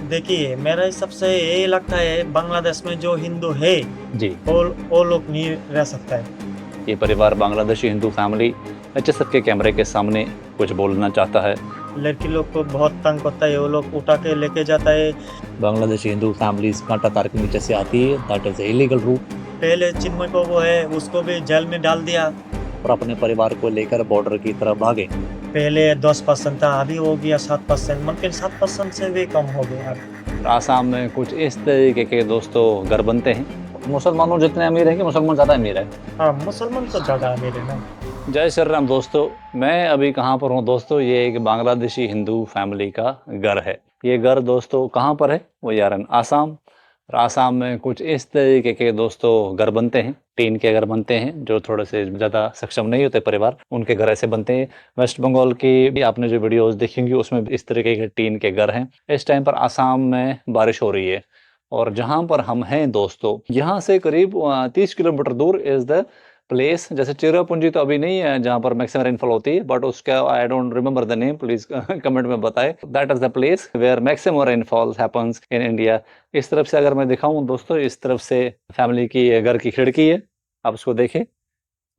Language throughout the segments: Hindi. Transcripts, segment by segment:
देखिए, मेरा हिसाब से यही लगता है बांग्लादेश में जो हिंदू है, जी, वो लोग नहीं रह सकता है। ये परिवार बांग्लादेशी हिंदू फैमिली एचएसएफ के कैमरे के सामने कुछ बोलना चाहता है। लड़की लोग को बहुत तंग करता है, वो लोग उठा के लेके जाता है। बांग्लादेशी हिंदू फैमिलीज कांटा तार के नीचे से आती है, दैट इज इलीगल रूट। पहले चिन्मय को वो है, उसको भी जेल में डाल दिया। और अपने परिवार को लेकर बॉर्डर की तरफ भागे। पहले 10% था, अभी हो गया 7%, मुमकिन 7% से भी कम हो गया। आसाम में कुछ इस तरीके के दोस्तों घर बनते हैं। मुसलमानों जितने अमीर हैं कि मुसलमान ज़्यादा अमीर है। हाँ, मुसलमान तो ज्यादा अमीर है ना। जय श्री राम दोस्तों, मैं अभी कहाँ पर हूँ दोस्तों? ये एक बांग्लादेशी हिंदू फैमिली का घर है। ये घर दोस्तों कहाँ पर है? वो यारन आसाम। और आसाम में कुछ इस तरीके के दोस्तों घर बनते हैं, टीन के घर बनते हैं। जो थोड़े से ज़्यादा सक्षम नहीं होते परिवार, उनके घर ऐसे बनते हैं। वेस्ट बंगाल की भी आपने जो वीडियोस देखेंगी उसमें भी इस तरीके के टीन के घर हैं। इस टाइम पर आसाम में बारिश हो रही है और जहाँ पर हम हैं दोस्तों, यहाँ से करीब 30 किलोमीटर दूर इज़ द प्लेस। जैसे चिरापुंजी तो अभी नहीं है जहाँ पर मैक्सिमम रेनफॉल होती है, बट उसका I don't remember the name, please comment में बताए। That is the place where maximum rainfall happens in India. इस तरफ से अगर मैं दिखाऊं दोस्तों, इस तरफ से फैमिली की घर की खिड़की है, आप उसको देखें।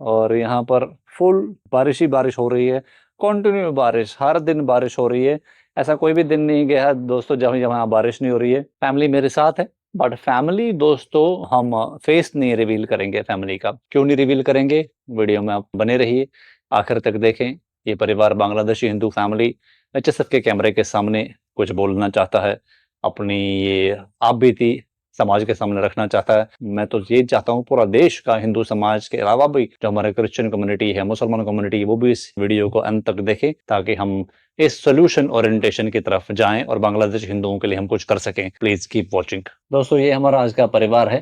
और यहाँ पर फुल बारिश ही बारिश हो रही है, कंटिन्यू बारिश, हर दिन बारिश हो रही है। ऐसा कोई भी दिन नहीं गया है दोस्तों जहाँ जहाँ बारिश नहीं हो रही है। फैमिली मेरे साथ है, बट फैमिली दोस्तों हम फेस नहीं रिवील करेंगे फैमिली का। क्यों नहीं रिवील करेंगे? वीडियो में आप बने रहिए, आखिर तक देखें। ये परिवार बांग्लादेशी हिंदू फैमिली एचएसएफ के कैमरे के सामने कुछ बोलना चाहता है, अपनी ये आप बीती समाज के सामने रखना चाहता है। मैं तो ये चाहता हूँ पूरा देश का हिंदू समाज के अलावा भी जो हमारे क्रिश्चियन कम्युनिटी है, मुसलमान कम्युनिटी है, वो भी इस वीडियो को अंत तक देखें, ताकि हम इस सोल्यूशन ओरिएंटेशन की तरफ जाएं और बांग्लादेश हिंदुओं के लिए हम कुछ कर सकें। प्लीज कीप वॉचिंग दोस्तों। ये हमारा आज का परिवार है,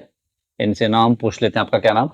इनसे नाम पूछ लेते हैं। आपका क्या नाम?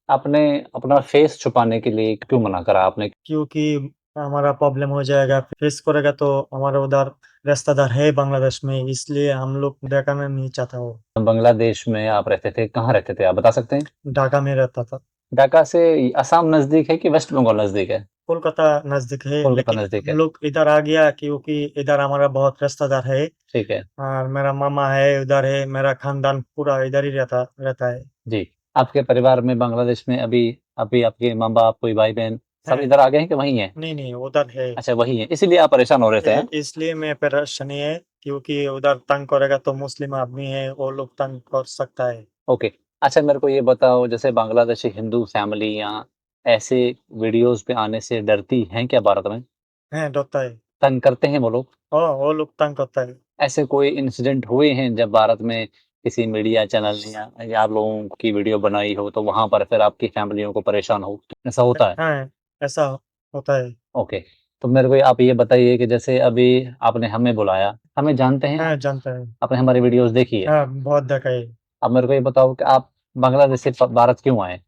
आपने अपना फेस छुपाने के लिए क्यों मना करा आपने? क्योंकि हमारा प्रॉब्लम हो जाएगा, फेस करेगा तो हमारा उधर रिश्तेदार है बांग्लादेश में, इसलिए हम लोग दिखाना नहीं चाहता। वो बांग्लादेश में आप रहते थे, कहाँ रहते थे आप बता सकते हैं? ढाका में रहता था। ढाका से असम नजदीक है कि वेस्ट बंगाल नजदीक है? कोलकाता नजदीक है, कोलकाता लेकिन नजदीक हम है। लोग इधर आ गया क्योंकि इधर हमारा बहुत रिश्तेदार है। ठीक है। और मेरा मामा है उधर, है मेरा खानदान पूरा इधर ही रहता रहता है। जी। आपके परिवार में बांग्लादेश में अभी अभी आपके माँ बाप, कोई भाई बहन सब है, इधर आ गए हैं कि वहीं हैं? नहीं नहीं, उधर है। अच्छा वहीं है, इसीलिए आप परेशान हो रहे थे हैं? इसलिए मैं परेशानी है, क्योंकि उधर तंग करेगा तो मुस्लिम आदमी है, वो लोग तंग कर सकता है। ओके। अच्छा मेरे को ये बताओ, जैसे बांग्लादेशी हिंदू फैमिली यहाँ ऐसे वीडियोस पे आने से डरती हैं क्या भारत में? है, डरता है। तंग करते हैं वो लोग? हाँ, वो लोग तंग करता है। ऐसे कोई इंसिडेंट हुए हैं जब भारत में किसी मीडिया चैनल ने या आप लोगों की वीडियो बनाई हो तो वहां पर फिर आपकी फैमिलियों को परेशान हो, ऐसा होता है? हाँ, ऐसा होता है। ओके। तो मेरे को आप ये बताइए कि जैसे अभी आपने हमें बुलाया, हमें जानते हैं हाँ, आप? जानता है। आपने हमारी वीडियोस देखी है? हाँ, बहुत देखा है। अब मेरे को ये बताओ कि आप बांग्लादेश से भारत क्यों आए?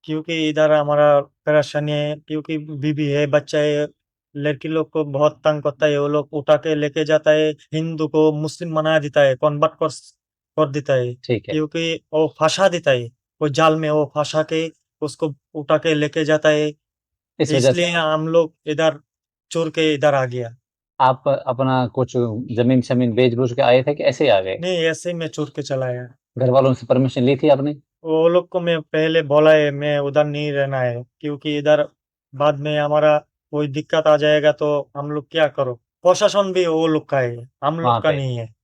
क्योंकि इधर हमारा परेशानी है, क्योंकि बीवी है, बच्चा है। लड़की लोग को बहुत तंग करता है, वो लोग उठा के लेके जाता है, हिंदू को मुस्लिम बना देता है, कन्वर्ट कर देता है। ठीक है। क्योंकि वो फंसा देता है, वो जाल में वो फंसा के उसको उठा के लेके जाता है। इस वजह से इसलिए हम लोग इधर चोर के इधर आ गया। आप अपना कुछ जमीन शमीन बेच बूझ के आए थे कि ऐसे ही आ गए? नहीं, ऐसे ही मैं चोर के चला आया। घर वालों से परमिशन ली थी आपने? वो लोग को मैं पहले बोला है, मैं उधर नहीं रहना है, क्योंकि इधर बाद में हमारा कोई दिक्कत आ जाएगा तो हम लोग क्या करो। प्रशासन भी वो लोग का है, हम लोग वहां का पे नहीं है।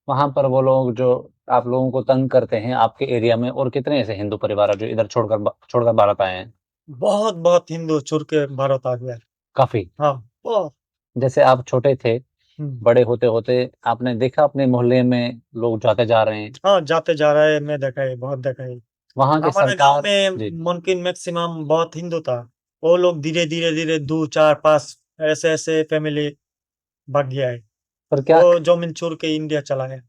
वहां पर वो लोग जो आप लोगों को तंग करते हैं आपके एरिया में, और कितने ऐसे हिंदू परिवार हैं जो इधर छोड़कर भारत आए हैं? बहुत बहुत हिंदू चुर के भारत आ गया। काफी। हाँ, बहुत। जैसे आप छोटे थे, हम्म। बड़े होते होते आपने देखा अपने मोहल्ले में लोग जाते जा रहे हैं, हाँ, जाते जा रहा है, मैं देखा है, बहुत देखा है। वहां के हमारे गांव सरकार? में जी। मुमकिन मैक्सिमम बहुत हिंदू था। वो लोग धीरे धीरे धीरे 2 4 5 ऐसे ऐसे फैमिली भाग गया है। पर क्या वो जमीन चोर के इंडिया चला है।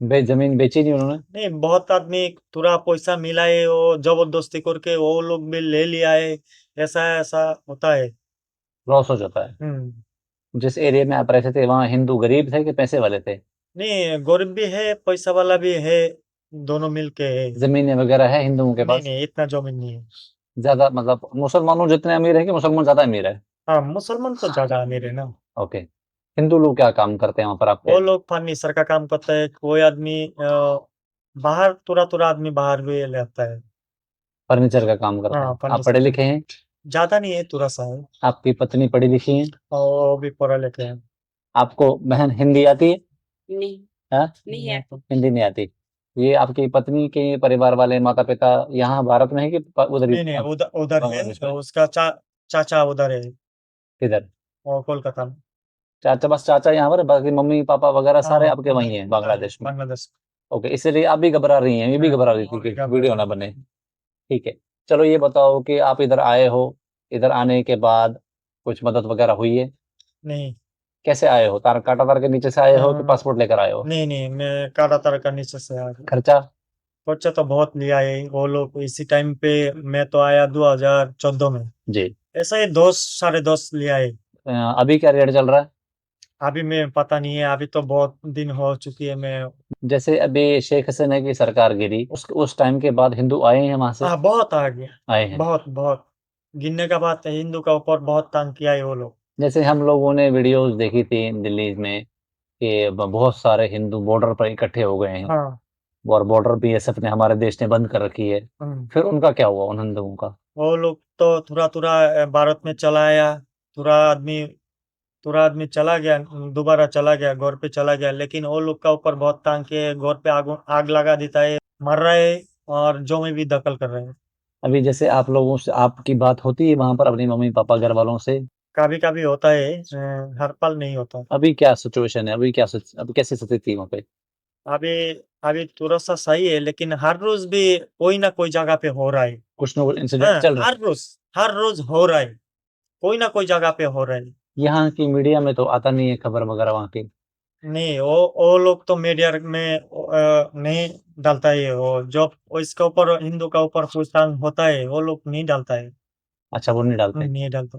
जमीन बेची नहीं उन्होंने? नहीं, बहुत आदमी थोड़ा पैसा मिला है, वो जबरदस्ती करके वो लोग भी ले लिया है। ऐसा ऐसा होता है। लॉस हो जाता है। हम्म। जिस एरिया में आप रहते थे वहाँ हिंदू गरीब थे कि पैसे वाले थे? नहीं, गरीब भी है, पैसा वाला भी है, दोनों मिलके है। जमीनें वगैरह है हिंदुओं के नहीं पास? नहीं, इतना जमीन नहीं है। ज्यादा मतलब मुसलमानों जितने अमीर है कि मुसलमान ज्यादा अमीर है? हाँ, मुसलमान तो ज्यादा अमीर है ना। ओके। हिंदू लोग क्या काम करते हैं वहाँ पर वो आपके? लोग फर्नीचर का काम करता है, कोई आदमी बाहर तुरा आदमी बाहर भी रहता है। फर्नीचर का काम करते हाँ, हैं। आप फर्नीचर पढ़े का लिखे हैं? ज्यादा नहीं है, थोड़ा सा है। आपकी पत्नी पढ़ी लिखी है? और वो भी पढ़े लिखे हैं। आपको बहन हिंदी आती है? नहीं, हाँ? नहीं आती। हिंदी नहीं आती। ये आपकी पत्नी के परिवार वाले माता-पिता यहाँ भारत में है कि उधर ही? नहीं उधर उधर है, बांग्लादेश तो में? उसका चाचा उधर है, किधर? और कोलकाता में। चाचा, बस चाचा यहाँ पर है, बाकी मम्मी पापा वगैरह सारे हाँ, आपके उधर वहीं हैं उधर है, बांग्लादेश में? बांग्लादेश। ओके, इसीलिए आप भी घबरा रही हैं, ये भी हाँ, घबरा रही थी कि घबरा वीडियो रही ना है। बने। ठीक है। चलो ये बताओ कि आप इधर आए हो, इधर आने के बाद कुछ मदद वगैरह हुई है? नहीं। कैसे आए हो? कांटातार के नीचे से आए हो कि हाँ, पासपोर्ट लेकर आए हो? नहीं मैं काटातार का नीचे से आ गया। खर्चा? खर्चा तो बहुत लिया है वो लोग इसी टाइम पे। मैं तो आया 2014 में। जी। ऐसा ही दोस्त सारे दोस्त लिया है। अभी क्या रेट चल रहा है? अभी मैं पता नहीं है, अभी तो बहुत दिन हो चुकी है मैं। जैसे अभी शेख हसीना की सरकार गिरी, उस टाइम के बाद हिंदू आए हैं वहां से? हाँ, बहुत आ गया। आए हैं। बहुत बहुत गिनने का बात है, हिंदू का ऊपर बहुत तंग किया है वो लोग। जैसे हम लोगों ने वीडियोस देखी थी दिल्ली में कि बहुत सारे हिंदू बॉर्डर पर इकट्ठे हो गए हैं, हाँ। और बॉर्डर बीएसएफ ने हमारे देश ने बंद कर रखी है। हम्म। फिर उनका क्या हुआ उन हिंदुओं का? वो लोग तो थोड़ा थोड़ा भारत में चला आया। थोड़ा आदमी थोड़ा आदमी चला गया, दोबारा चला गया, घर पे चला गया, लेकिन वो लोग का ऊपर बहुत तंग किए, घर पे आग लगा देता है, मर रहे हैं, और जो में भी दखल कर रहे हैं। अभी जैसे आप लोगों से आपकी बात होती है वहां पर अपनी मम्मी पापा घर वालों से? कभी कभी होता है, हर पल नहीं होता। अभी क्या सिचुएशन है? अभी कैसी स्थिति है वहाँ पे? अभी अभी थोड़ा सा सही है, लेकिन हर रोज भी कोई ना कोई जगह पे हो रहा है। कुछ ना कुछ इंसिडेंट हाँ, चल रहा है? हर रोज हो रहा है, कोई ना कोई जगह पे हो रहा है। यहाँ की मीडिया में तो आता नहीं है खबर वगैरह वहाँ की? नहीं, वो लोग तो मीडिया में नहीं डालता है, वो जो वो इसके ऊपर हिंदू का ऊपर कुछ तंग होता है वो लोग नहीं डालता है। अच्छा, वो नहीं डालते? नहीं डालता।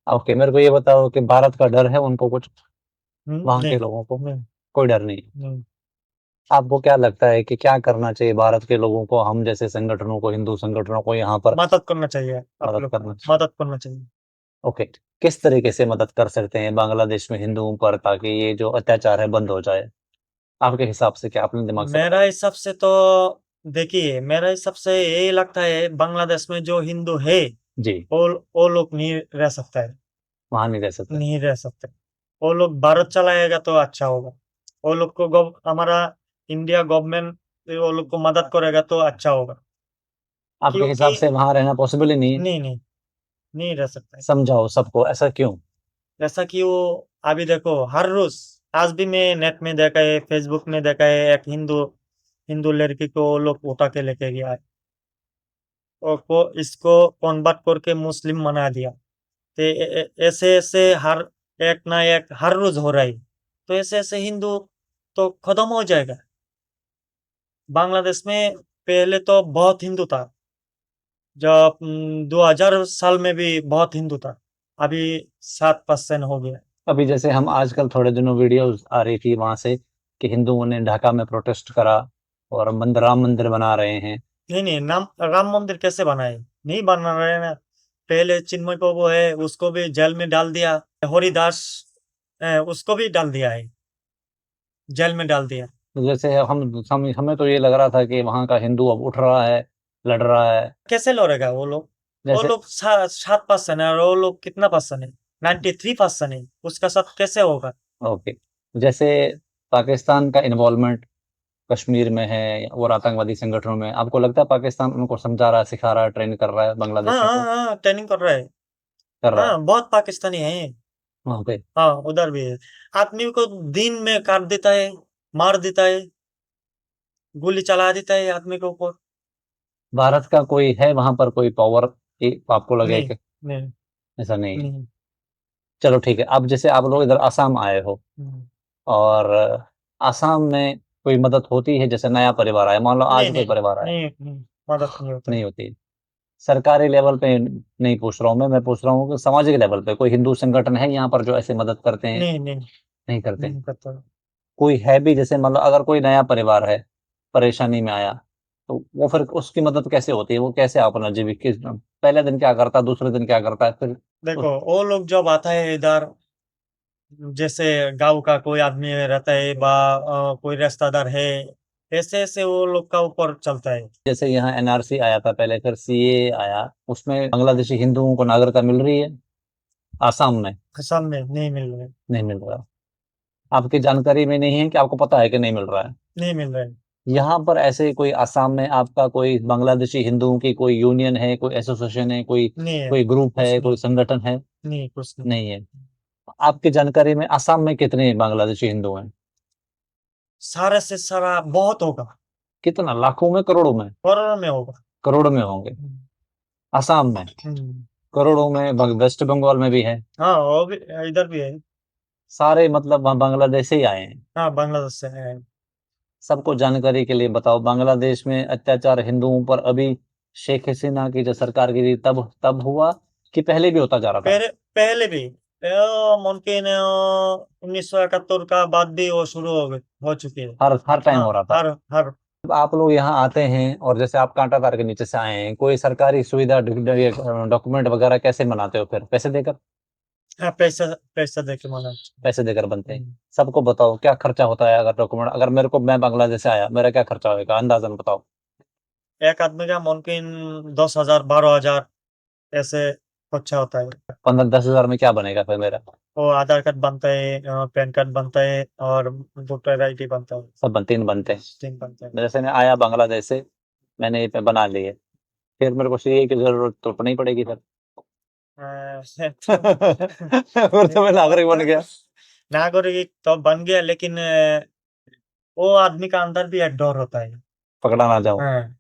ओके, मेरे को ये बताओ कि भारत का डर है उनको कुछ, वहाँ के नहीं लोगों को? नहीं कोई डर नहीं? नहीं। आपको क्या लगता है कि क्या करना चाहिए भारत के लोगों को, हम जैसे संगठनों को, हिंदू संगठनों को यहाँ पर मदद करना चाहिए, आप मदद लोग करना चाहिए? मदद करना चाहिए। ओके। किस तरीके से मदद कर सकते हैं बांग्लादेश में हिंदुओं पर, ताकि ये जो अत्याचार है बंद हो जाए? आपके हिसाब से क्या अपने दिमाग से मेरा बताइए? हिसाब से तो देखिए, मेरा हिसाब से यही लगता है, बांग्लादेश में जो हिंदू है जी। वो लोग नहीं रह सकता है। वहाँ नहीं रह सकते? नहीं रह सकते। वो लोग भारत चलाएगा तो अच्छा होगा। वो लोग को हमारा इंडिया गवर्नमेंट वो लोग को मदद करेगा तो अच्छा होगा। आपके क्योंकि हिसाब से वहाँ रहना पॉसिबल ही नहीं है? नहीं नहीं नहीं रह सकता है। समझाओ सबको, ऐसा क्यों? जैसा कि वो अभी देखो, हर रोज आज भी मैं नेट में देखा है, फेसबुक में देखा है, एक हिंदू हिंदू लड़की को वो लोग उठा के लेके गया है, और को इसको कन्वर्ट करके मुस्लिम बना दिया। तो ऐसे ऐसे हर एक ना एक हर रोज हो रहा है। तो ऐसे ऐसे हिंदू तो खत्म हो जाएगा। बांग्लादेश में पहले तो बहुत हिंदू था, जब 2000 साल में भी बहुत हिंदू था। अभी 7% हो गया। अभी जैसे हम आजकल थोड़े दिनों वीडियोस आ रही थी वहां से कि हिंदुओं ने ढाका में प्रोटेस्ट करा और राम मंदिर बना रहे हैं। नहीं नहीं, नाम राम मंदिर कैसे बनाए? नहीं बना रहे ना। पहले चिन्मय प्रभु है, उसको भी जेल में डाल दिया। हरिदास उसको भी डाल दिया है, जेल में डाल दिया। तो जैसे हमें तो ये लग रहा था कि वहाँ का हिंदू अब उठ रहा है, लड़ रहा है। कैसे लड़ेगा वो लोग? वो जैसे लोग 7% है, और वो लोग कितना परसेंट है? 93% है, उसका साथ कैसे होगा? ओके, जैसे पाकिस्तान का इन्वॉल्वमेंट कश्मीर में है और आतंकवादी संगठनों में, आपको लगता है पाकिस्तान उनको समझा रहा है, सिखा रहा है, ट्रेन कर रहा है हाँ बांग्लादेशियों हाँ को? हाँ, ट्रेनिंग कर रहा है। कर रहा है हाँ, बहुत पाकिस्तानी है। वहाँ पे? हाँ, उधर भी है। आदमी को दिन में काट देता है, मार देता है, गोली चला देता है आदमी के ऊपर। भारत का कोई है वहां पर कोई पावर आपको लगे नहीं कि? नहीं ऐसा नहीं है? नहीं। चलो ठीक है, अब जैसे आप लोग इधर आसाम आए हो, हम्म, और आसाम में कोई मदद होती है? जैसे नया परिवार आया, मान लो नहीं आज कोई नहीं परिवार आया, नहीं, मदद नहीं होता है। नहीं होती? सरकारी लेवल पे नहीं पूछ रहा हूँ मैं पूछ रहा हूँ कि सामाजिक लेवल पे कोई हिंदू संगठन है यहाँ पर जो ऐसे मदद करते हैं? नहीं नहीं नहीं करते? नहीं करता। कोई है भी? जैसे मान लो अगर कोई नया परिवार है, परेशानी में आया, तो वो फिर उसकी मदद कैसे होती है? वो कैसे अपना जीविका पहले दिन क्या करता है, दूसरे दिन क्या करता है, फिर देखो, वो लोग जब आता है इधर, जैसे गाँव का कोई आदमी रहता है कोई रिश्तेदार है, ऐसे वो लोग का ऊपर चलता है। जैसे यहाँ एनआरसी आया था पहले, फिर सीए आया, उसमें बांग्लादेशी हिंदुओं को नागरिकता मिल रही है आसाम में? असम में नहीं मिल रहा है। नहीं मिल रहा। आपकी जानकारी में नहीं है कि आपको पता है कि नहीं मिल रहा है? नहीं मिल रहा है। यहाँ पर ऐसे कोई आसाम में आपका कोई बांग्लादेशी हिंदुओं की कोई यूनियन है, कोई एसोसिएशन है, कोई नहीं है, कोई ग्रुप कुछ है, नहीं। कोई संगठन है? नहीं, कुछ नहीं। नहीं है। आपकी जानकारी में आसाम में कितने बांग्लादेशी हिंदू हैं? सारा से सारा बहुत होगा। कितना, लाखों में, करोड़ों में? करोड़ों में होगा। करोड़ों में होंगे। हम्म। आसाम में हम्म। करोड़ों में। वेस्ट बंगाल में भी है? हाँ, वो भी इधर भी है। सारे मतलब वहाँ बांग्लादेश से ही आए हैं? हाँ, बांग्लादेश से है। सबको जानकारी के लिए बताओ, बांग्लादेश में अत्याचार हिंदुओं पर अभी शेख हसीना की जो सरकार गिरी तब तब हुआ कि पहले भी होता जा रहा था? पहले पहले भी मुमकिन 1971 का बाद भी वो शुरू हो चुकी है। हर हर टाइम हाँ, हो रहा था। हर हर जब आप लोग यहाँ आते हैं और जैसे आप कांटातार के नीचे से आए हैं, कोई सरकारी सुविधा डॉक्यूमेंट वगैरह कैसे बनाते हो? फिर पैसे देकर? हाँ, पैसा पैसा दे के माना। पैसे देकर बनते हैं। हम्म। सबको बताओ क्या खर्चा होता है अगर डॉक्यूमेंट, अगर मेरे को, मैं बांग्लादेश से आया, मेरा क्या खर्चा होगा अंदाजन बताओ? एक आदमी का मुमकिन 10,000 12,000 ऐसे खर्चा होता है। 15-10 हजार में क्या बनेगा फिर मेरा? वो आधार कार्ड बनता है, पैन कार्ड बनता है और वोटर आईडी बनता है। सब तीन बनते हैं। तीन बनता है। जैसे मैं आया बांग्लादेश से, मैंने ये पे बना लिए, फिर मेरे को सीए की जरूरत तो नहीं पड़ेगी फिर? फिर तो मैं नागरिक बन गया। नागरिक तो बन गया, लेकिन वो आदमी का अंदर भी एक डर होता है। पकड़ा ना जाओ। हाँ,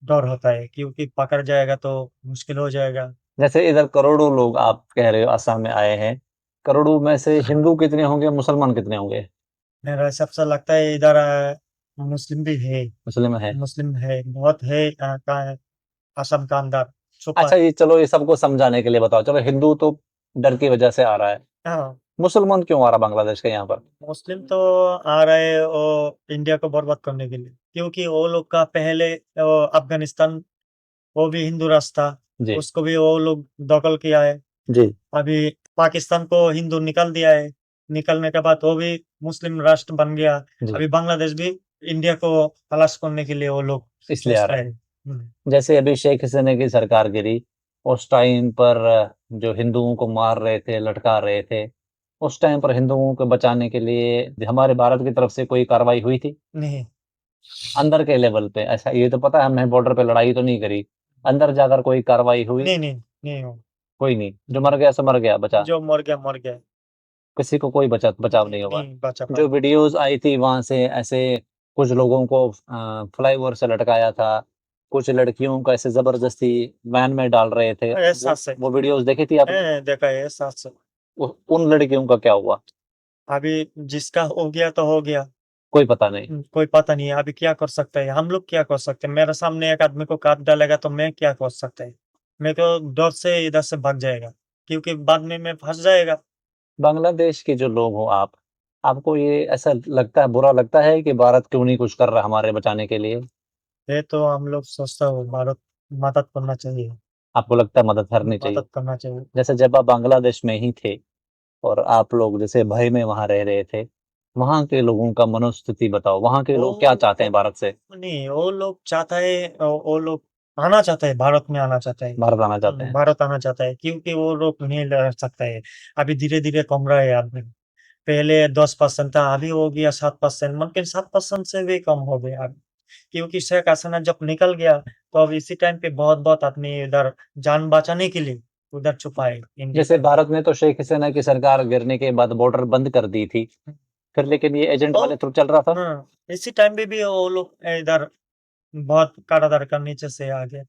डर होता है क्योंकि पकड़ जाएगा तो मुश्किल हो जाएगा। जैसे इधर करोड़ों लोग आप कह रहे हो आसाम में आए हैं, करोड़ों में से हिंदू कितने होंगे, मुसलमान कितने होंगे? मेरा सबसे लगता है इधर मुस्लिम भी है। मुस्लिम है? मुस्लिम है, बहुत है, का है, असम का अंदर छुपा अच्छा, है। ये चलो, ये सबको समझाने के लिए बताओ, चलो हिंदू तो डर की वजह से आ रहा है, हाँ, मुसलमान क्यों आ रहा बांग्लादेश के यहाँ पर? मुस्लिम तो आ रहे वो इंडिया को बर्बाद करने के लिए, क्योंकि वो लोग का पहले अफगानिस्तान, वो भी हिंदू राष्ट्र था। जी। उसको भी वो लोग दखल किया है। जी। अभी पाकिस्तान को हिंदू निकाल दिया है। निकलने के बाद वो भी मुस्लिम राष्ट्र बन गया। जी। अभी बांग्लादेश भी इंडिया को खलास करने के लिए वो लोग इसलिए आ सोच रहा रहे है। हैं। जैसे अभी शेख हसीना की सरकार गिरी, उस टाइम पर जो हिंदुओं को मार रहे थे, लटका रहे थे, उस टाइम पर हिंदुओं को बचाने के लिए हमारे भारत की तरफ से कोई कार्रवाई हुई थी? नहीं, अंदर के लेवल पे ऐसा, ये तो पता है हमने बॉर्डर पे लड़ाई तो नहीं करी, अंदर जाकर कोई कार्रवाई हुई? नहीं, नहीं, नहीं हो। कोई नहीं, जो मर गया सो मर गया, बचा, जो मर गया मर गया। किसी को कोई बचाव नहीं हुआ? नहीं बचा जो पाया। वीडियोस आई थी वहां से, ऐसे कुछ लोगों को फ्लाईओवर से लटकाया था, कुछ लड़कियों को ऐसे जबरदस्ती वैन में डाल रहे थे, ऐसा वो से वो वीडियोस देखी थी आपने? देखा है, ऐसा से। उन लड़कियों का क्या हुआ? अभी जिसका हो गया तो हो गया। कोई पता नहीं। कोई पता नहीं है, अभी क्या कर सकते हैं हम लोग, क्या कर सकते हैं? मेरे सामने एक आदमी को काट डालेगा तो मैं क्या कर सकते हैं? मैं तो डर से इधर से भाग जाएगा, क्योंकि बाद में मैं फंस जाएगा। बांग्लादेश के जो लोग हो आप, आपको ये ऐसा लगता है, बुरा लगता है कि भारत क्यों नहीं कुछ कर रहा हमारे बचाने के लिए? ये तो हम लोग सोचता हूँ, भारत मदद करना चाहिए। आपको लगता है मदद करनी चाहिए? मदद करना चाहिए। जैसे जब आप बांग्लादेश में ही थे और आप लोग जैसे भय में वहां रह रहे थे, वहां के लोगों का मनोस्थिति बताओ, वहां के लोग क्या चाहते वो हैं भारत से? नहीं, वो लोग चाहता है, वो लोग आना चाहता है, भारत में आना चाहता है। भारत आना चाहते हैं? भारत आना चाहता है, क्योंकि वो लोग नहीं रह सकता है। अभी धीरे धीरे कम रहा है आदमी। पहले 10% था, अभी हो गया 7%, मुमकिन 7% से भी कम हो गया अभी। क्योंकि शेख हसीना जब निकल गया तो अब इसी टाइम पे बहुत बहुत आदमी इधर जान बचाने के लिए उधर छुपा है इंडिया जैसे का। भारत ने तो शेख हसीना की सरकार गिरने के बाद बॉर्डर बंद कर दी थी, फिर लेकिन ये एजेंट तो वाले थ्रू चल रहा था? इसी टाइम पे भी वो लोग इधर बहुत कारागार का नीचे से आ गए।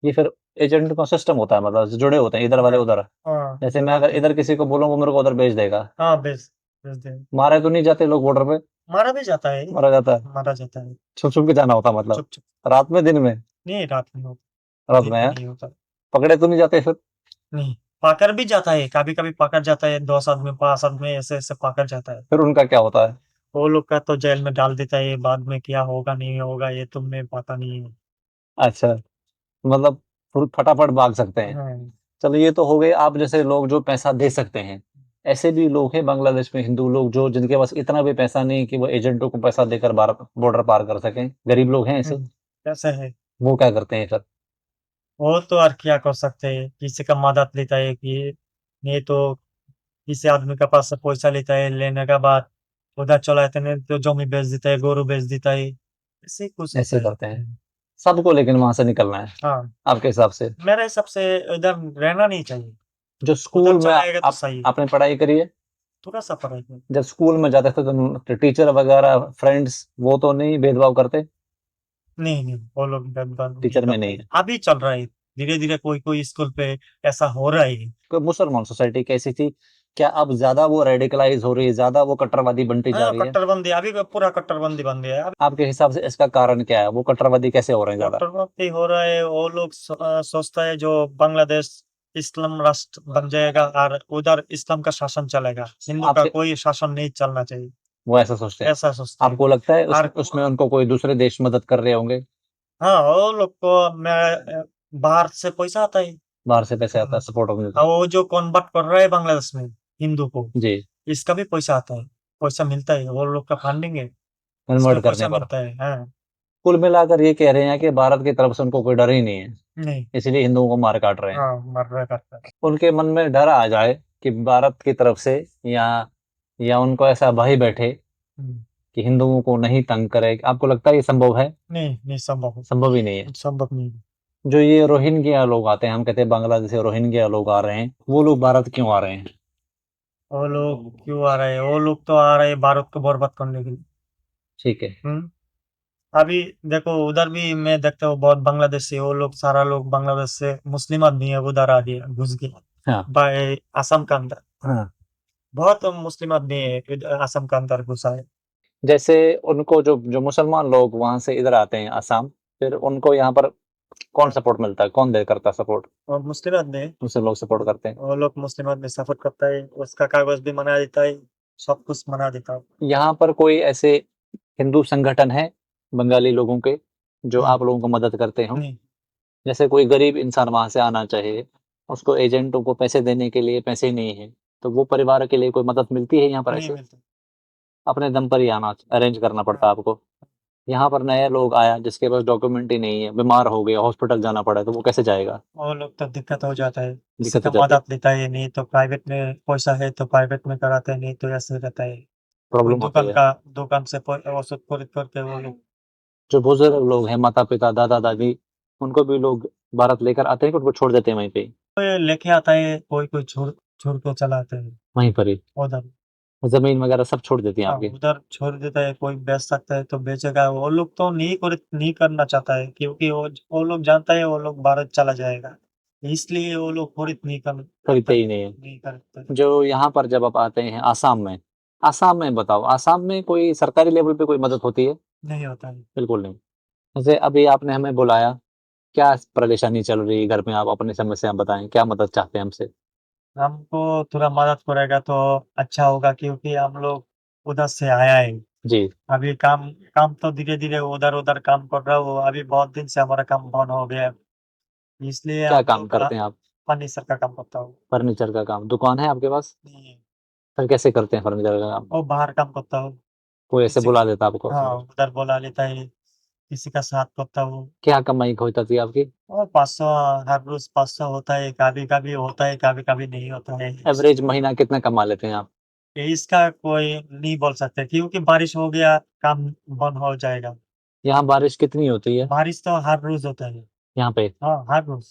ये फिर एजेंट का सिस्टम होता है, मतलब जुड़े होते हैं इधर वाले हाँ, उधर? हाँ, जैसे मैं अगर जुड़ाते हैं। इधर किसी को बोलूँ वो मेरे को उधर भेज देगा? हाँ, भेज भेज दे। मारे तो नहीं जाते लोग बॉर्डर पे? मारा भी जाता है। मारा जाता है? मारा जाता है। छुप छुप के जाना होता मतलब? चुप चुप। रात में, दिन में? नहीं, रात में होता, रात दिन में में है? नहीं होता। पकड़े तो नहीं जाते फिर? नहीं, पकड़ भी जाता है, कभी कभी पकड़ जाता है, 2 आदमी 5 आदमी ऐसे ऐसे पकड़ जाता है। फिर उनका क्या होता है? वो लोग का तो जेल में डाल देता है, बाद में क्या होगा नहीं होगा ये तुम्हें पता नहीं है। अच्छा, मतलब फटाफट भाग सकते हैं? हाँ। चलो, ये तो हो गए आप जैसे लोग जो पैसा दे सकते हैं, ऐसे भी लोग हैं बांग्लादेश में हिंदू लोग जो जिनके पास इतना भी पैसा नहीं कि वो एजेंटों को पैसा देकर बॉर्डर पार कर सकें, गरीब लोग हैं ऐसे, कैसे है वो क्या करते हैं फिर? वो तो और क्या कर सकते हैं, किसी का मदद लेता है कि नहीं तो किसी आदमी के पास से पैसा लेता है, लेने के बाद उधर चला जाता है, नहीं तो जमी बेच देता है, गोरू बेच देता है, ऐसे ही कुछ ऐसे होता है। करते हैं सबको, लेकिन वहां से निकलना है हाँ, आपके हिसाब से? मेरे हिसाब से इधर रहना नहीं चाहिए, जो उधर स्कूल में चला जाएगा तो सही है। आपने पढ़ाई करी है, थोड़ा सा फर्क है। जब स्कूल में जाते थे तो टीचर वगैरह फ्रेंड्स वो तो नहीं भेदभाव करते? नहीं नहीं, वो लोग बंद नहीं टीचर में करते नहीं हैं। है? अभी चल रहा है, धीरे धीरे कोई कोई स्कूल पे ऐसा हो रहा है। कोई मुसलमान सोसाइटी कैसी थी, क्या अब ज्यादा वो रेडिकलाइज हो रही है, ज्यादा वो कट्टरवादी बनती जा हाँ, रही है? कट्टरबंदी अभी भी पूरा कट्टरबंदी बन गया है। अभी आपके हिसाब से इसका कारण क्या है, वो कट्टरवादी कैसे हो रहे हैं ज्यादा? कट्टरपंथी हो रहा है, वो लोग सोचता है जो बांग्लादेश इस्लाम राष्ट्र बन जाएगा और उधर इस्लाम का शासन चलेगा, हिंदू का आपके कोई शासन नहीं चलना चाहिए, वो ऐसा सोचते हैं? ऐसा सोचते हैं। आपको लगता है और उसमें उनको कोई दूसरे देश मदद कर रहे होंगे? हाँ, वो लोग को मैं बाहर से पैसा आता है। बाहर से पैसे आता है, हाँ, सपोर्ट मिलता और वो जो कन्वर्ट कर रहा है बांग्लादेश में हिंदू को, है जी, इसका भी पैसा आता है, पैसा मिलता है, वो लोग का फंडिंग है, इसमें कन्वर्ट करने पैसा पर। मिलता है। हाँ, कुल मिलाकर ये कह रहे हैं कि भारत की तरफ से उनको कोई डर ही नहीं है, नहीं, इसलिए हिंदुओं को मार काट रहे हैं। हाँ, मर रहा करता है। उनके मन में डर आ जाए कि भारत की तरफ से, या उनको ऐसा भय बैठे हम्म, कि हिंदुओं को नहीं तंग करे, आपको लगता है ये संभव है? नहीं नहीं, संभव संभव ही नहीं है। संभव नहीं। जो ये रोहिंग्या लोग आते हैं, हम कहते हैं बांग्लादेश से रोहिंग्या लोग आ रहे हैं, वो लोग भारत क्यों आ रहे हैं? वो लोग क्यों आ रहे हैं? वो लोग तो आ रहे हैं भारत को बर्बाद करने के लिए। ठीक है। हम्म। अभी देखो उधर भी मैं देखता हूँ बहुत बांग्लादेशी, वो लोग सारा लोग बांग्लादेश से मुस्लिम आदमी है, उधर आ गया घुस गया हाँ बाय असम के अंदर। हाँ। बहुत मुस्लिम आदमी है इधर असम के अंदर घुसा है। जैसे उनको जो जो मुसलमान लोग वहां से इधर आते हैं आसाम, फिर उनको यहाँ पर कौन हाँ, सपोर्ट मिलता है, कौन दे करता है सपोर्ट? और मुस्लिम आदमी है, मुस्लिम लोग सपोर्ट करते हैं। वो लोग मुस्लिम आदमी सपोर्ट करता है, उसका कागज भी बना देता है, सब कुछ बना देता है। यहाँ पर कोई ऐसे हिंदू संगठन है बंगाली लोगों के जो नहीं आप लोगों को मदद करते हो? नहीं जैसे कोई गरीब इंसान वहां से आना चाहे, उसको एजेंटों को पैसे देने के लिए पैसे नहीं है, तो वो परिवार के लिए कोई मदद मिलती है यहाँ पर नहीं ऐसे? मिलता। अपने दम पर ही आना अरेंज करना पड़ता है हाँ, आपको? यहाँ पर नया लोग आया जिसके पास डॉक्यूमेंट ही नहीं है, बीमार हो गया, हॉस्पिटल जाना पड़ा, तो वो कैसे जाएगा? वो लोग तो दिक्कत हो जाता है, किसी दिक्कत हो का जाती है, मदद लेता है, नहीं तो प्राइवेट में पैसा है तो प्राइवेट में कराते हैं, नहीं तो ऐसे रहता है। कोई प्रॉब्लम होती है। दुकान से औसत खरीद करके वो लोग। जो बुजुर्ग लोग हैं, माता पिता दादा दादी, उनको भी लोग भारत लेकर आते हैं कि उनको छोड़ देते हैं वहीं पे? कोई लेके आता है, कोई कोई छोड़ छोड़ के चला आता है वहीं पर ही उधर। जमीन वगैरह सब छोड़ देती हैं हाँ, आपकी? उधर छोड़ देता है, कोई बेच सकता है तो बेचेगा, वो लोग तो नहीं करना चाहता है, क्योंकि वो लोग जानता है वो लोग भारत चला जाएगा, इसलिए वो लोग खरीद खरीदते ही नहीं नहीं करते। है। जो यहाँ पर जब आप आते हैं आसाम में, आसाम में बताओ, आसाम में कोई सरकारी लेवल पे कोई मदद होती है? नहीं होता है। बिल्कुल नहीं। जैसे अभी आपने हमें बुलाया, क्या परेशानी चल रही है घर में, आप अपनी समस्या बताएं, क्या मदद चाहते हैं हमसे? हमको थोड़ा मदद करेगा तो अच्छा होगा, क्योंकि हम लोग उधर से आया है। जी। अभी काम काम तो धीरे धीरे उधर उधर काम कर रहा हूँ, अभी बहुत दिन से हमारा काम बंद हो गया है, इसलिए क्या हम काम लोग करते हैं आप? फर्नीचर का काम करता हूँ। फर्नीचर का काम, दुकान है आपके पास? नहीं, फिर कैसे करते हैं फर्नीचर का काम? वो बाहर काम करता हूँ। कोई ऐसे किसी बुला देता आपको? हाँ, उधर बोला लेता है, किसी का साथ करता हूँ। क्या कमाई होती थी आपकी? और 500, हर रोज 500 होता है, कभी कभी होता है, कभी कभी नहीं होता है। एवरेज महीना कितना कमा लेते हैं आप? इसका कोई नहीं बोल सकते, क्योंकि बारिश हो गया काम बंद हो जाएगा। यहाँ बारिश कितनी होती है बारिश तो हर रोज होता है। यहाँ पे? हाँ, हर रोज।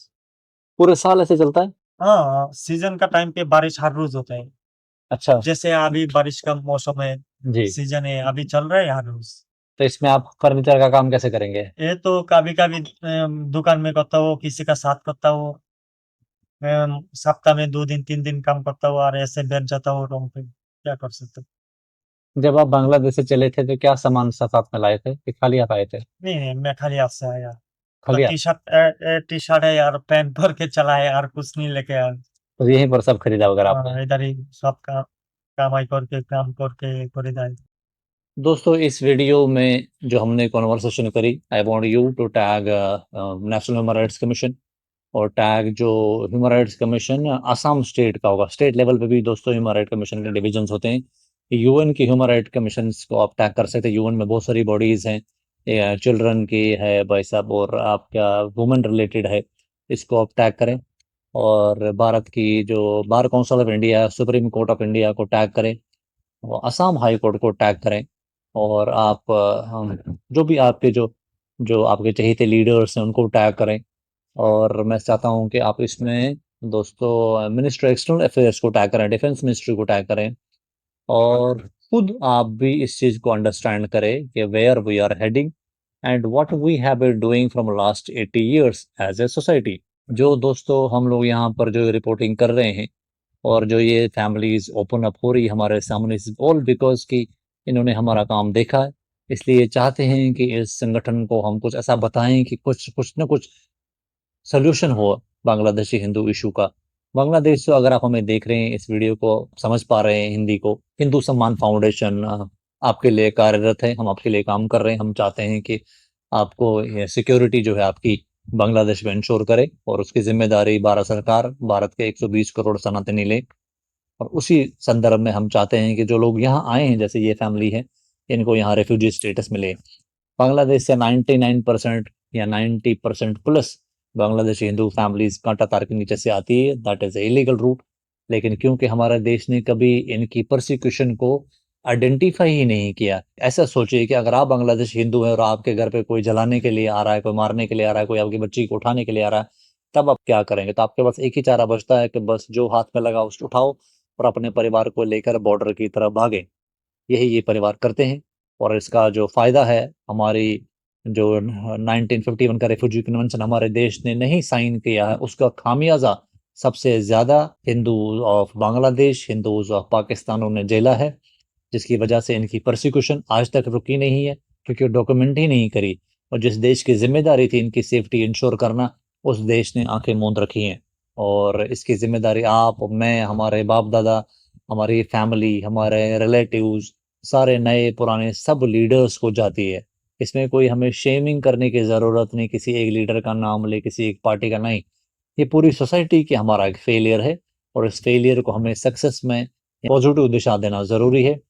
पूरे साल ऐसे चलता है? हाँ, सीजन का टाइम पे बारिश हर रोज होता है। अच्छा। जैसे अभी बारिश का मौसम है, जी। सीजन है, अभी चल रहा है हर रोज। तो इसमें आप फर्नीचर का काम कैसे करेंगे? ये तो कभी कभी दुकान में करता हूँ, किसी का साथ करता हूँ। सप्ताह में 2 दिन 3 दिन काम करता हूँ और ऐसे बैठ जाता हूँ रूम पे, क्या कर सकते हो? जब आप बांग्लादेश से चले थे तो क्या सामान साथ में लाए थे कि खाली हाथ आए थे? नहीं नहीं, मैं खाली हाथ से आया। तो खाली हाथ? टी शर्ट है यार, पैंट भर के चला है यार, कुछ नहीं लेके आया। तो यहीं पर सब खरीदा वगैरह आपने? हाँ, इधर ही सब काम करके खरीदा है। दोस्तों इस वीडियो में जो हमने कॉन्वर्सेशन करी, I want you to tag National Human Rights Commission, और टैग जो Human Rights Commission Assam state का होगा। स्टेट लेवल पे भी दोस्तों ह्यूमन राइट कमीशन के डिविजन्स होते हैं। यूएन की ह्यूमन राइट कमीशन को आप टैग कर सकते हैं। यूएन में बहुत सारी बॉडीज हैं, चिल्ड्रन की है भाई साहब, और आपका वुमेन रिलेटेड है, इसको आप टैग करें। और भारत की जो bar council of India, supreme court of India को टैग करें, और असम हाई कोर्ट को टैग करें। और आप जो भी आपके जो जो आपके चहेते लीडर्स हैं उनको टैग करें। और मैं चाहता हूँ कि आप इसमें दोस्तों मिनिस्टर एक्सटर्नल अफेयर्स को टैग करें, डिफेंस मिनिस्ट्री को टैग करें, और खुद आप भी इस चीज़ को अंडरस्टैंड करें कि where we are heading and what we have been doing from last 80 years as a society. जो दोस्तों हम लोग यहाँ पर जो रिपोर्टिंग कर रहे हैं और जो ये फैमिलीज ओपन अप हो रही है हमारे सामने, ऑल बिकॉज कि इन्होंने हमारा काम देखा है। इसलिए चाहते हैं कि इस संगठन को हम कुछ ऐसा बताएं कि कुछ कुछ ना कुछ सोल्यूशन हो बांग्लादेशी हिंदू इशू का। बांग्लादेश से अगर आप हमें देख रहे हैं, इस वीडियो को समझ पा रहे हैं हिंदी को, हिंदू सम्मान फाउंडेशन आपके लिए कार्यरत है। हम आपके लिए काम कर रहे हैं। हम चाहते हैं कि आपको सिक्योरिटी जो है आपकी बांग्लादेश में इंश्योर करे, और उसकी जिम्मेदारी भारत सरकार, भारत के 120 करोड़ सनातनी ले। और उसी संदर्भ में हम चाहते हैं कि जो लोग यहाँ आए हैं, जैसे ये फैमिली है, इनको यहाँ रेफ्यूजी स्टेटस मिले। बांग्लादेश से 99% या 90% प्लस बांग्लादेशी हिंदू फैमिलीज कांटा तार के नीचे से आती है। That is illegal route. लेकिन क्योंकि हमारे देश ने कभी इनकी परसिक्यूशन को आइडेंटिफाई ही नहीं किया। ऐसा सोचिए कि अगर आप बांग्लादेश हिंदू हैं और आपके घर पे कोई जलाने के लिए आ रहा है, कोई मारने के लिए आ रहा है, कोई आपकी बच्ची को उठाने के लिए आ रहा है, तब आप क्या करेंगे? तो आपके पास एक ही चारा बचता है कि बस जो हाथ में लगा उसको उठाओ और अपने परिवार को लेकर बॉर्डर की तरफ भागे। यही ये परिवार करते हैं। और इसका जो फ़ायदा है, हमारी जो 1951 का रेफ्यूजी कन्वेंशन हमारे देश ने नहीं साइन किया है, उसका खामियाजा सबसे ज़्यादा Hindu of Bangladesh, Hindus of Pakistan ने झेला है, जिसकी वजह से इनकी परसिक्यूशन आज तक रुकी नहीं है, क्योंकि डॉक्यूमेंट ही नहीं करी। और जिस देश की जिम्मेदारी थी इनकी सेफ्टी इंश्योर करना, उस देश ने आंखें मूंद रखी हैं। और इसकी जिम्मेदारी आप, मैं, हमारे बाप दादा, हमारी फैमिली, हमारे रिलेटिव्स, सारे नए पुराने सब लीडर्स को जाती है। इसमें कोई हमें शेमिंग करने की ज़रूरत नहीं, किसी एक लीडर का नाम ले, किसी एक पार्टी का नहीं। ये पूरी सोसाइटी की हमारा एक फेलियर है, और इस फेलियर को हमें सक्सेस में पॉजिटिव दिशा देना ज़रूरी है।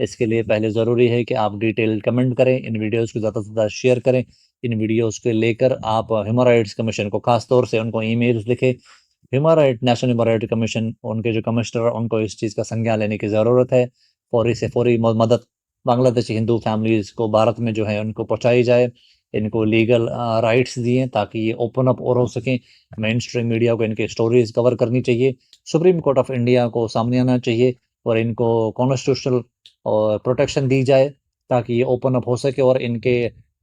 इसके लिए पहले ज़रूरी है कि आप डिटेल कमेंट करें, इन वीडियोज़ को ज़्यादा से ज़्यादा शेयर करें। इन वीडियोज़ को लेकर आप ह्यूमन राइट्स कमीशन को खास तौर से उनको ईमेल्स लिखें। Human right national human right commission, उनके जो कमिश्नर हैं, उनको इस चीज़ का संज्ञान लेने की ज़रूरत है। फौरी से फौरी मदद बांग्लादेशी हिंदू फैमिलीज़ को भारत में जो है उनको पहुँचाई जाए। इनको लीगल राइट्स दिए ताकि ये ओपन अप और हो सकें। मेन स्ट्रीम मीडिया को इनकी स्टोरीज़ कवर करनी चाहिए। सुप्रीम कोर्ट ऑफ इंडिया को सामने आना चाहिए, और इनको कॉन्स्टिट्यूशनल और प्रोटेक्शन दी जाए ताकि ये ओपन अप हो सके, और इनके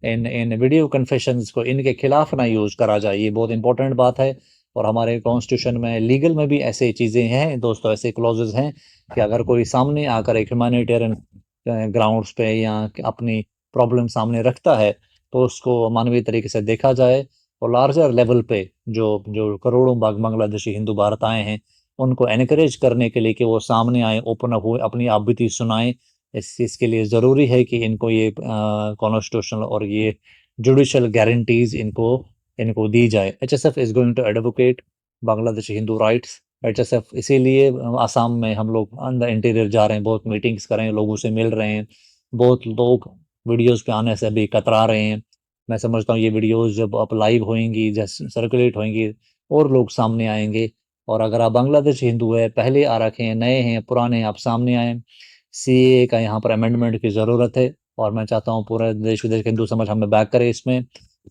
इन इन वीडियो कन्फेशंस को इनके खिलाफ ना यूज़ करा जाए। ये बहुत इंपॉर्टेंट बात है। और हमारे कॉन्स्टिट्यूशन में, लीगल में भी ऐसे चीज़ें हैं दोस्तों, ऐसे क्लॉजेस हैं कि अगर कोई सामने आकर एक ह्यूमैनिटेरियन ग्राउंड्स पे या अपनी प्रॉब्लम सामने रखता है, तो उसको मानवीय तरीके से देखा जाए। और लार्जर लेवल पे जो जो करोड़ों बांग्लादेशी हिंदू भारत आए हैं, उनको एनकरेज करने के लिए कि वो सामने आए, ओपन अप हुए, अपनी आप बीती सुनाएं। इस चीज़ के लिए ज़रूरी है कि इनको ये कॉन्स्टिट्यूशनल और ये जुडिशल गारंटीज इनको इनको दी जाए। HSF is going to advocate Bangladeshi Hindu rights. HSF इसीलिए आसाम में हम लोग अंदर इंटीरियर जा रहे हैं, बहुत मीटिंग्स कर रहे हैं, लोगों से मिल रहे हैं। बहुत लोग वीडियोस पे आने से अभी कतरा रहे हैं। मैं समझता हूँ ये वीडियोस जब अब लाइव होएंगी, जैसे सर्कुलेट होएंगी, और लोग सामने आएंगे। और अगर आप बांग्लादेशी हिंदू है, पहले आ रखे हैं, नए हैं, पुराने हैं, आप सामने आए। सीएए का यहाँ पर अमेंडमेंट की ज़रूरत है, और मैं चाहता हूँ पूरे देश विदेश के हिंदू समाज हमें बैक करे इसमें।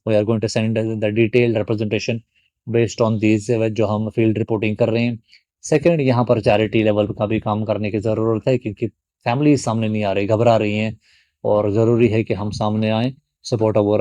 We are going to send the detailed representation based on these जो हम फील्ड रिपोर्टिंग कर रहे हैं। सेकंड, यहाँ पर चैरिटी लेवल का भी काम करने की ज़रूरत है, क्योंकि फैमिली सामने नहीं आ रही, घबरा रही हैं, और ज़रूरी है कि हम सामने आएँ। Support our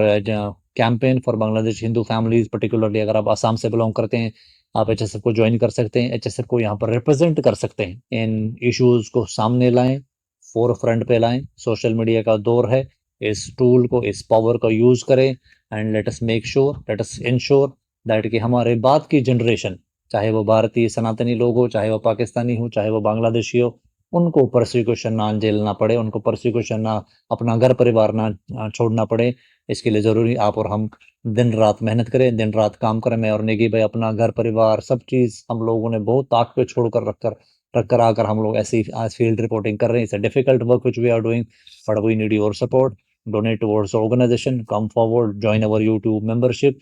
campaign for Bangladesh Hindu families, particularly अगर आप आसाम से बिलोंग करते हैं, आप एचएसएफ को ज्वाइन कर सकते हैं। एचएसएफ को यहाँ पर रिप्रेजेंट कर सकते हैं। इन इश्यूज़ को सामने लाएं, फोर फ्रंट पे लाएं। सोशल मीडिया का दौर है, इस टूल को, इस पावर को यूज़ करें, and let us make sure, let us ensure that कि हमारे बाद की जनरेशन, चाहे वो भारतीय सनातनी लोग हो, चाहे वो पाकिस्तानी हो, चाहे वो बांग्लादेशी हो, उनको परसिक्यूशन ना झेलना पड़े, उनको परसिक्यूशन ना, अपना घर परिवार ना छोड़ना पड़े, इसके लिए ज़रूरी आप और हम दिन रात मेहनत करें, दिन रात काम करें। मैं और निकी भाई अपना घर परिवार सब चीज़ हम लोगों ने बहुत ताक पे छोड़कर रखकर आकर हम लोग ऐसी आज फील्ड रिपोर्टिंग कर रहे हैं। It's a difficult work which we are doing, but we need your support. Donate towards the organization, come forward, join our YouTube membership,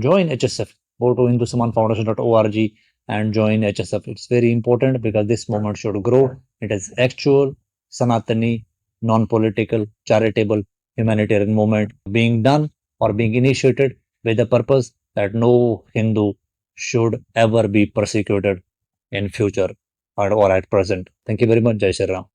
join HSF, go to hindusamanfoundation.org and join HSF. It's very important because this movement should grow. It is actual Sanatani, non-political, charitable, humanitarian movement being done or being initiated with the purpose that no Hindu should ever be persecuted in future or at present. Thank you very much. Jai Shri Ram.